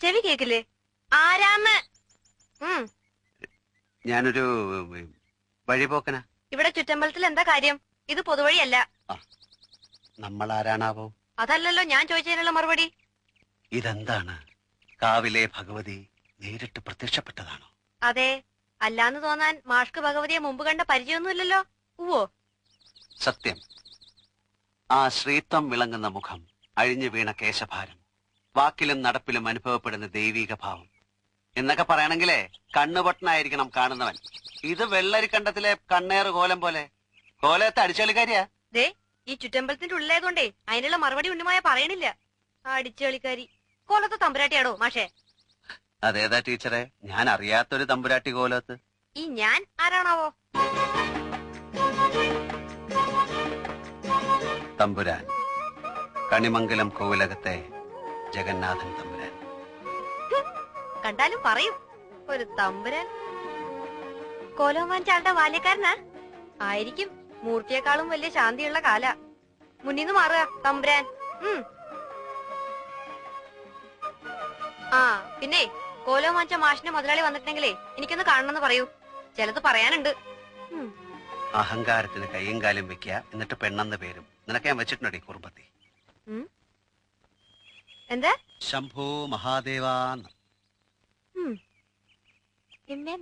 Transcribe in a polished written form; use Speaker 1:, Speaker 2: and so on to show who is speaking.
Speaker 1: ചെവി കേക്കില്ലേ? ആരാന്ന്?
Speaker 2: ഞാനൊരു വഴിപോക്കനാ.
Speaker 1: ഇവിടെ ചുറ്റമ്പലത്തിൽ എന്താ കാര്യം? ഇത് പൊതുവഴിയല്ല.
Speaker 2: നമ്മൾ ആരാണാവോ?
Speaker 1: അതല്ലല്ലോ ഞാൻ ചോദിച്ചതിനുള്ള മറുപടി.
Speaker 2: ഇതെന്താണ്? കാവിലെ ഭഗവതി നേരിട്ട് പ്രത്യക്ഷപ്പെട്ടതാണോ?
Speaker 1: അതെ. അല്ലാന്ന് തോന്നാൻ മാഷ്ക്ക് ഭഗവതിയെ മുമ്പ് കണ്ട പരിചയമൊന്നുമില്ലല്ലോ. ഉവ്വോ?
Speaker 2: സത്യം. ആ ശ്രീത്വം വിളങ്ങുന്ന മുഖം, അഴിഞ്ഞു വീണ കേശഭാരം, വാക്കിലും നടപ്പിലും അനുഭവപ്പെടുന്ന ദൈവീക ഭാവം എന്നൊക്കെ പറയണെങ്കിലേ കണ്ണുപൊട്ടനായിരിക്കണം കാണുന്നവൻ. ഇത് വെള്ളരിക്കണ്ടത്തിലെ കണ്ണേറ് കോലം പോലെ. കോലത്തെ അടിച്ചുകളിക്കാരിയാ.
Speaker 1: ദേ, ഈ ചുറ്റമ്പലത്തിന്റെ ഉള്ളിലായതുകൊണ്ടേ അതിനുള്ള മറുപടി ഉണ്ണിമായ പറയണില്ല. അടിച്ചുകളിക്കാരി. കോലത്തെ തമ്പുരാട്ടിയാടോ മാഷേ?
Speaker 2: അതേതാ ടീച്ചറെ? ഞാൻ അറിയാത്തൊരു തമ്പുരാട്ടി കോലത്ത്.
Speaker 1: ഈ ഞാൻ ആരാണാവോ?
Speaker 2: തമ്പുരാൻ, കണിമംഗലം കോവിലകത്തെ ജഗന്നാഥൻ തമ്പുരാൻ.
Speaker 1: കണ്ടാലും പറയും ഒരു തമ്പുരാൻ. കോലം വാങ്ങിച്ചാളുടെ ബാല്യക്കാരനാ ആയിരിക്കും. മൂർത്തിയെക്കാളും വലിയ ശാന്തിയുള്ള കാല. മുന്നിന്ന് മാറുക തമ്പുരാൻ. ആ പിന്നെ കോലം വാങ്ങിച്ച മാഷിന്റെ മുതലാളി വന്നിട്ടുണ്ടെങ്കിലേ എനിക്കൊന്ന് കാണണമെന്ന് പറയൂ. ചിലത് പറയാനുണ്ട്.
Speaker 2: അഹങ്കാരത്തിന് കയ്യും കാലും വെക്കുക, എന്നിട്ട് പെണ്ണെന്ന പേരും നിനക്ക് ഞാൻ വെച്ചിട്ടുണ്ടോ കുറുമ്പത്തി?
Speaker 1: എന്താ?
Speaker 2: ശംഭോ മഹാദേവാന്ന്.
Speaker 1: പിന്നെ